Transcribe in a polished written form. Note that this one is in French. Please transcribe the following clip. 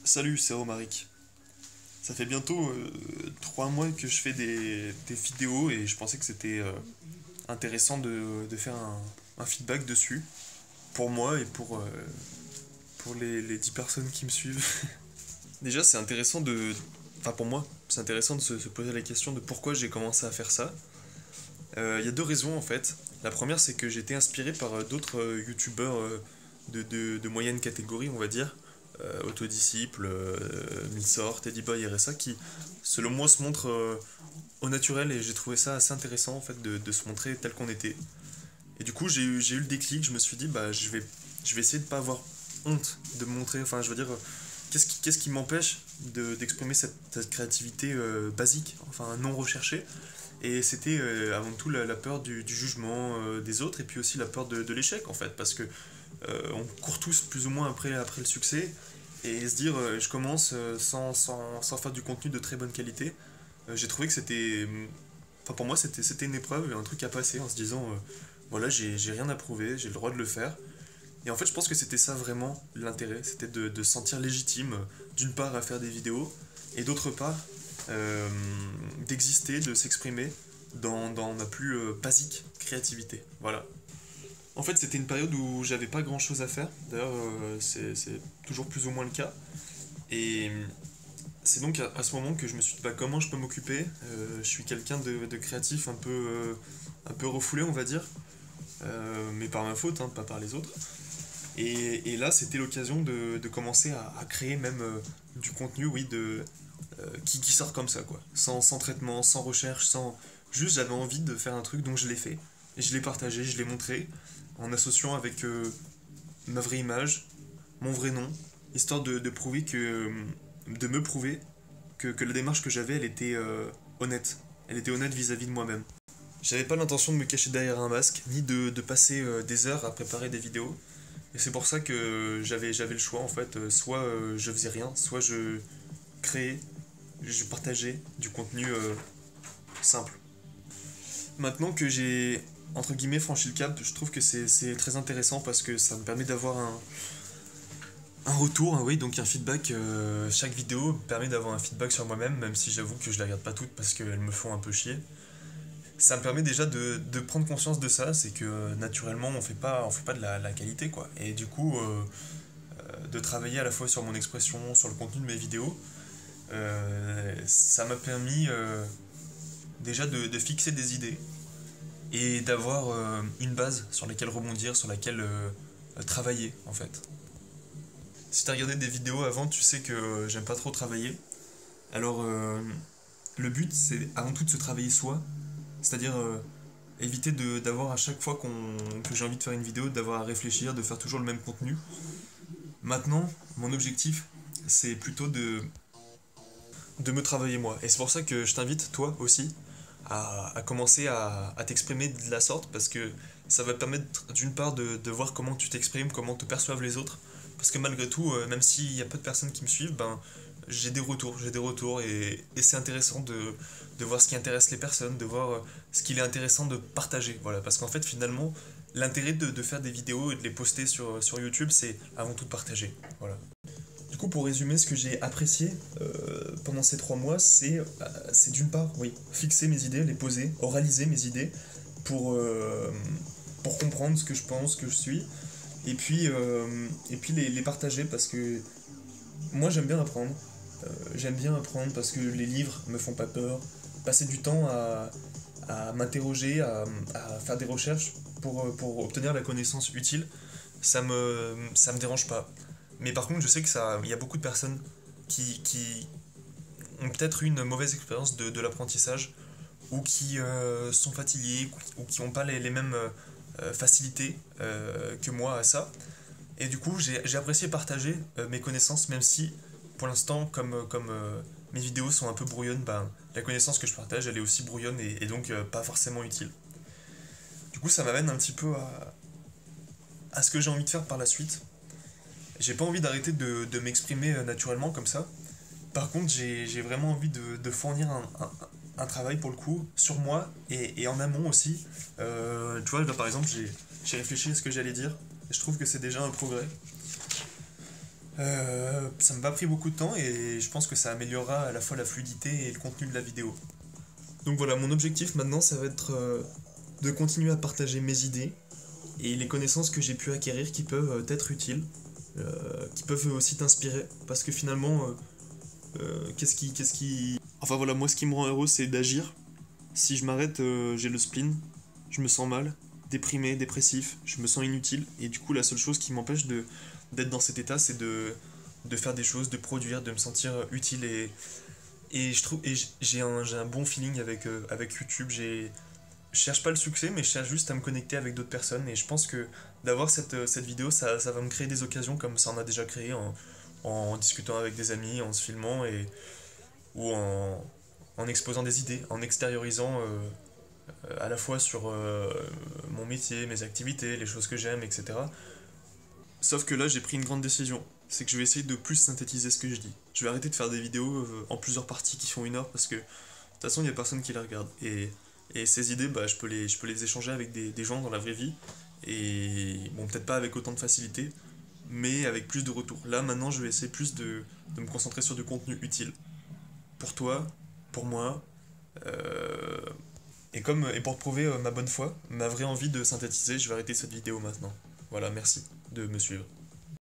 Salut, c'est Romaric. Ça fait bientôt 3 mois que je fais des vidéos et je pensais que c'était intéressant de faire un feedback dessus pour moi et pour les 10 personnes qui me suivent. Déjà, c'est intéressant de. Enfin, pour moi, c'est intéressant de se poser la question de pourquoi j'ai commencé à faire ça. Il y a deux raisons en fait. La première, c'est que j'ai été inspiré par d'autres youtubeurs de moyenne catégorie, on va dire. Autodisciple, Milsort, Teddy Boy, RSA, qui, selon moi, se montrent au naturel et j'ai trouvé ça assez intéressant en fait de se montrer tel qu'on était. Et du coup, j'ai eu le déclic, je me suis dit, bah, je vais essayer de pas avoir honte de me montrer, enfin, je veux dire, qu'est-ce qui m'empêche d'exprimer cette créativité basique, enfin, non recherchée. Et c'était avant tout la peur du jugement des autres et puis aussi la peur de l'échec en fait, parce que on court tous plus ou moins après le succès et se dire je commence sans faire du contenu de très bonne qualité. J'ai trouvé que c'était. Enfin, pour moi, c'était une épreuve, un truc à passer en se disant voilà, j'ai rien à prouver, j'ai le droit de le faire. Et en fait, je pense que c'était ça vraiment l'intérêt, c'était de se sentir légitime, d'une part à faire des vidéos, et d'autre part euh, d'exister, de s'exprimer dans ma plus basique créativité. Voilà. En fait, c'était une période où j'avais pas grand chose à faire. D'ailleurs, c'est toujours plus ou moins le cas. Et c'est donc à ce moment que je me suis dit bah, comment je peux m'occuper. Je suis quelqu'un de créatif un peu refoulé, on va dire. Mais par ma faute, hein, pas par les autres. Et là, c'était l'occasion de commencer à créer même du contenu, oui, qui sort comme ça, quoi. Sans traitement, sans recherche, sans. Juste, j'avais envie de faire un truc, donc je l'ai fait. Et je l'ai partagé, je l'ai montré, en associant avec ma vraie image, mon vrai nom, histoire de prouver que. De me prouver que la démarche que j'avais, elle était honnête. Elle était honnête vis-à-vis de moi-même. J'avais pas l'intention de me cacher derrière un masque, ni de passer des heures à préparer des vidéos. Et c'est pour ça que j'avais le choix en fait. Soit je faisais rien, soit je créais, je partageais du contenu simple. Maintenant que j'ai entre guillemets franchi le cap, je trouve que c'est très intéressant parce que ça me permet d'avoir un retour, oui, donc un feedback. Chaque vidéo permet d'avoir un feedback sur moi-même, même si j'avoue que je les regarde pas toutes parce qu'elles me font un peu chier. Ça me permet déjà de prendre conscience de ça, c'est que naturellement on fait pas de la qualité quoi. Et du coup, de travailler à la fois sur mon expression, sur le contenu de mes vidéos, ça m'a permis déjà de fixer des idées et d'avoir une base sur laquelle rebondir, sur laquelle travailler en fait. Si t'as regardé des vidéos avant, tu sais que j'aime pas trop travailler. Alors le but c'est avant tout de se travailler soi, c'est-à-dire éviter d'avoir à chaque fois que j'ai envie de faire une vidéo, d'avoir à réfléchir, de faire toujours le même contenu. Maintenant, mon objectif, c'est plutôt de me travailler moi. Et c'est pour ça que je t'invite, toi aussi, à commencer à t'exprimer de la sorte, parce que ça va te permettre d'une part de voir comment tu t'exprimes, comment te perçoivent les autres. Parce que malgré tout, même s'il y a peu de personnes qui me suivent, ben, j'ai des retours et c'est intéressant de voir ce qui intéresse les personnes, de voir ce qu'il est intéressant de partager. Voilà, parce qu'en fait, finalement, l'intérêt de faire des vidéos et de les poster sur YouTube, c'est avant tout de partager. Voilà. Du coup, pour résumer, ce que j'ai apprécié pendant ces 3 mois, c'est d'une part, oui, fixer mes idées, les poser, oraliser mes idées pour, euh, pour comprendre ce que je pense, ce que je suis, et puis les partager parce que moi j'aime bien apprendre. J'aime bien apprendre parce que les livres me font pas peur. Passer du temps à m'interroger, à faire des recherches pour obtenir la connaissance utile, ça me dérange pas. Mais par contre, je sais que il y a beaucoup de personnes qui ont peut-être eu une mauvaise expérience de l'apprentissage ou qui sont fatigués ou qui n'ont pas les mêmes facilités que moi à ça. Et du coup, j'ai apprécié partager mes connaissances, même si pour l'instant, comme mes vidéos sont un peu brouillonnes, ben, la connaissance que je partage, elle est aussi brouillonne et donc pas forcément utile. Du coup, ça m'amène un petit peu à ce que j'ai envie de faire par la suite. J'ai pas envie d'arrêter de m'exprimer naturellement comme ça. Par contre, j'ai vraiment envie de fournir un travail pour le coup sur moi et en amont aussi. Tu vois, là par exemple, j'ai réfléchi à ce que j'allais dire. Et je trouve que c'est déjà un progrès. Ça m'a pas pris beaucoup de temps et je pense que ça améliorera à la fois la fluidité et le contenu de la vidéo. Donc voilà, mon objectif maintenant, ça va être de continuer à partager mes idées et les connaissances que j'ai pu acquérir qui peuvent être utiles, qui peuvent aussi t'inspirer. Parce que finalement, qu'est-ce qui... Enfin voilà, moi ce qui me rend heureux, c'est d'agir. Si je m'arrête, j'ai le spleen, je me sens mal, déprimé, dépressif, je me sens inutile. Et du coup, la seule chose qui m'empêche d'être dans cet état, c'est de faire des choses, de produire, de me sentir utile. Et je trouve, et j'ai un bon feeling avec YouTube. Je cherche pas le succès, mais je cherche juste à me connecter avec d'autres personnes. Et je pense que d'avoir cette vidéo, ça va me créer des occasions comme ça en a déjà créé en discutant avec des amis, en se filmant ou en exposant des idées, en extériorisant à la fois sur mon métier, mes activités, les choses que j'aime, etc. Sauf que là, j'ai pris une grande décision. C'est que je vais essayer de plus synthétiser ce que je dis. Je vais arrêter de faire des vidéos en plusieurs parties qui font 1 heure parce que de toute façon, il n'y a personne qui les regarde. Et ces idées, bah, je peux les échanger avec des gens dans la vraie vie. Et bon, peut-être pas avec autant de facilité, mais avec plus de retour. Là, maintenant, je vais essayer plus de me concentrer sur du contenu utile. Pour toi, pour moi, euh, et pour te prouver ma bonne foi, ma vraie envie de synthétiser, je vais arrêter cette vidéo maintenant. Voilà, merci de me suivre.